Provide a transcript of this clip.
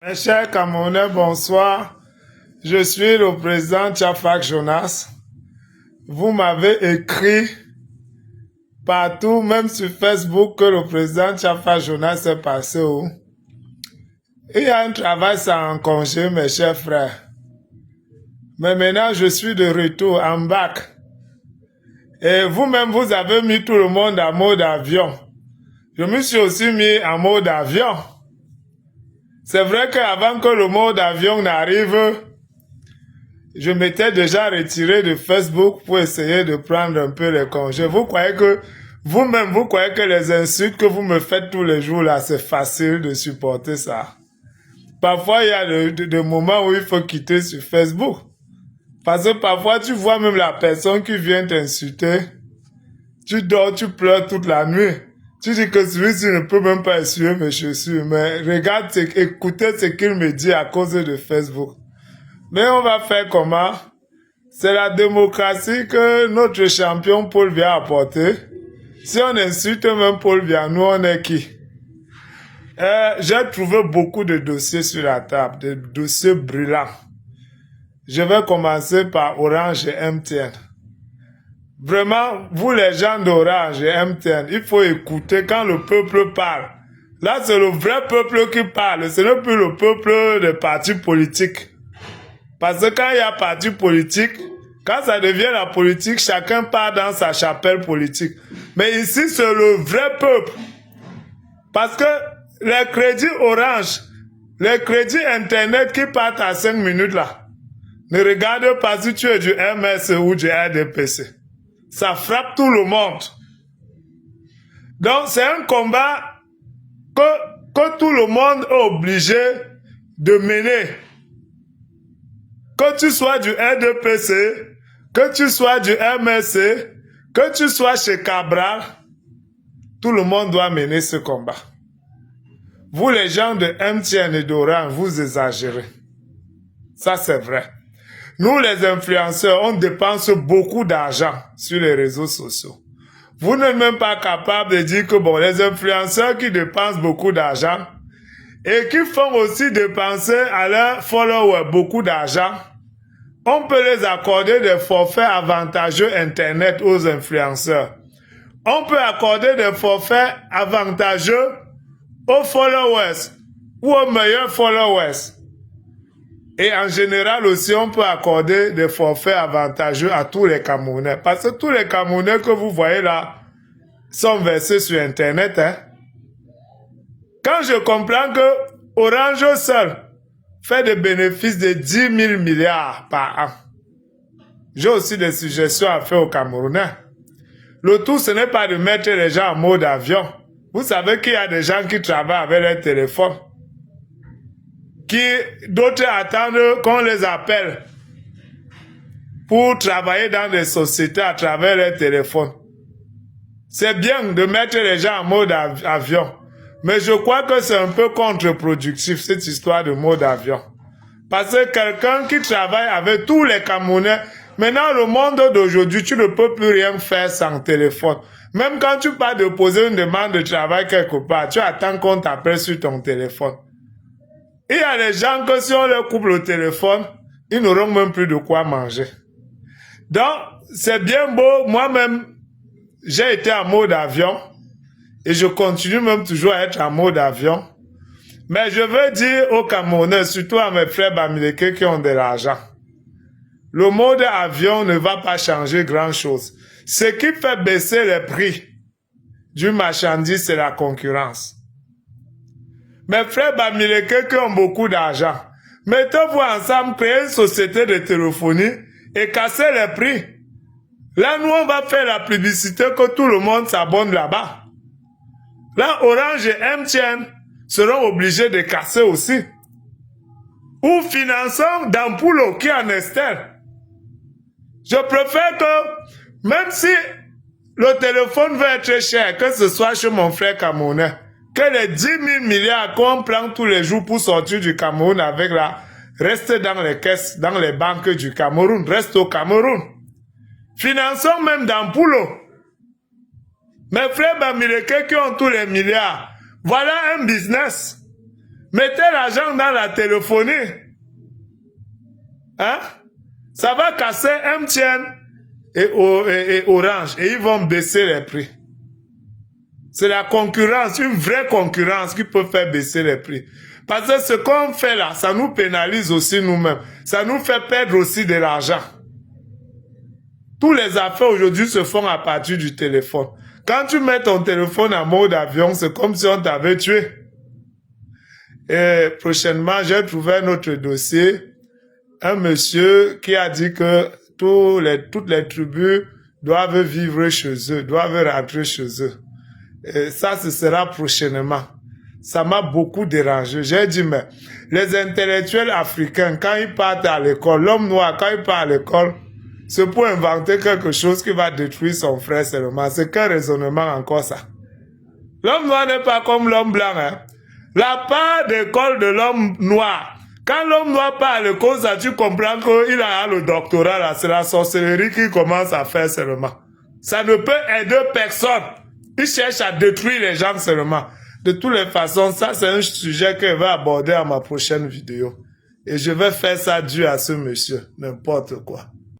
Mes chers Camerounais, bonsoir. Je suis le président Tchafak Jonas. Vous m'avez écrit partout, même sur Facebook, que le président Tchafak Jonas est passé où? Il y a un travail sans congé, mes chers frères. Mais maintenant, je suis de retour, en bac. Et vous-même, vous avez mis tout le monde en mode avion. Je me suis aussi mis en mode avion. C'est vrai qu'avant que le mode avion n'arrive, je m'étais déjà retiré de Facebook pour essayer de prendre un peu les congés. Vous croyez que, vous-même, vous croyez que les insultes que vous me faites tous les jours là, c'est facile de supporter ça? Parfois, il y a des moments où il faut quitter sur Facebook. Parce que parfois, tu vois même la personne qui vient t'insulter. Tu dors, tu pleures toute la nuit. Tu dis que celui-ci ne peut même pas essuyer mes chaussures. Mais regarde, écoutez ce qu'il me dit à cause de Facebook. Mais on va faire comment? C'est la démocratie que notre champion Paul Biya a apporté. Si on insulte même Paul Biya, nous on est qui? J'ai trouvé beaucoup de dossiers sur la table, des dossiers brûlants. Je vais commencer par Orange et MTN. Vraiment, vous les gens d'Orange et MTN, il faut écouter quand le peuple parle. Là, c'est le vrai peuple qui parle, ce n'est plus le peuple des partis politiques. Parce que quand il y a parti politique, quand ça devient la politique, chacun part dans sa chapelle politique. Mais ici, c'est le vrai peuple. Parce que les crédits Orange, les crédits Internet qui partent à 5 minutes là, ne regarde pas si tu es du MS ou du RDPC. Ça frappe tout le monde. Donc, c'est un combat que tout le monde est obligé de mener. Que tu sois du RDPC, que tu sois du MSC, que tu sois chez Cabral, tout le monde doit mener ce combat. Vous, les gens de MTN et d'Orange, vous exagérez. Ça, c'est vrai. Nous, les influenceurs, on dépense beaucoup d'argent sur les réseaux sociaux. Vous n'êtes même pas capable de dire que, bon, les influenceurs qui dépensent beaucoup d'argent et qui font aussi dépenser à leurs followers beaucoup d'argent, on peut les accorder des forfaits avantageux Internet aux influenceurs. On peut accorder des forfaits avantageux aux followers ou aux meilleurs followers. Et en général aussi, on peut accorder des forfaits avantageux à tous les Camerounais. Parce que tous les Camerounais que vous voyez là sont versés sur Internet. Quand je comprends que Orange seul fait des bénéfices de 10 000 milliards par an, j'ai aussi des suggestions à faire aux Camerounais. Le tout, ce n'est pas de mettre les gens en mode avion. Vous savez qu'il y a des gens qui travaillent avec leur téléphone. D'autres attendent qu'on les appelle pour travailler dans des sociétés à travers les téléphones. C'est bien de mettre les gens en mode avion, mais je crois que c'est un peu contre-productif cette histoire de mode avion. Parce que quelqu'un qui travaille avec tous les Camerounais, maintenant le monde d'aujourd'hui, tu ne peux plus rien faire sans téléphone. Même quand tu pars de poser une demande de travail quelque part, tu attends qu'on t'appelle sur ton téléphone. Il y a des gens que si on leur coupe le téléphone, ils n'auront même plus de quoi manger. Donc, c'est bien beau. Moi-même, j'ai été en mode avion et je continue même toujours à être en mode avion. Mais je veux dire aux Camerounais, surtout à mes frères bamileke qui ont de l'argent, le mode avion ne va pas changer grand-chose. Ce qui fait baisser les prix du marchandise, c'est la concurrence. Mes frères bamileke qui ont beaucoup d'argent, mettez-vous ensemble, créer une société de téléphonie et casser les prix. Là, nous, on va faire la publicité que tout le monde s'abonne là-bas. Là, Orange et MTN seront obligés de casser aussi. Ou finançons Dampulo qui est en Estelle. Je préfère que, même si le téléphone va être cher, que ce soit chez mon frère camerounais, que les 10 000 milliards qu'on prend tous les jours pour sortir du Cameroun avec là, reste dans les caisses, dans les banques du Cameroun, reste au Cameroun. Finançons même Dampulo. Mes frères bamileke qui ont tous les milliards, voilà un business. Mettez l'argent dans la téléphonie. Hein? Ça va casser MTN et Orange et ils vont baisser les prix. C'est la concurrence, une vraie concurrence qui peut faire baisser les prix. Parce que ce qu'on fait là, ça nous pénalise aussi nous-mêmes. Ça nous fait perdre aussi de l'argent. Tous les affaires aujourd'hui se font à partir du téléphone. Quand tu mets ton téléphone en mode avion, c'est comme si on t'avait tué. Et prochainement, j'ai trouvé un autre dossier. Un monsieur qui a dit que toutes les tribus doivent vivre chez eux, doivent rentrer chez eux. Et ça, ce sera prochainement. Ça m'a beaucoup dérangé. J'ai dit, mais les intellectuels africains, quand ils partent à l'école, l'homme noir, quand il part à l'école, c'est pour inventer quelque chose qui va détruire son frère seulement. C'est quel raisonnement encore ça? L'homme noir n'est pas comme l'homme blanc. Hein? La part d'école de l'homme noir, quand l'homme noir part à l'école, ça tu comprends qu'il a le doctorat là, c'est la sorcellerie qu'il commence à faire seulement. Ça ne peut aider personne. Il cherche à détruire les gens seulement. De toutes les façons, ça c'est un sujet que je vais aborder à ma prochaine vidéo. Et je vais faire ça dû à ce monsieur, n'importe quoi.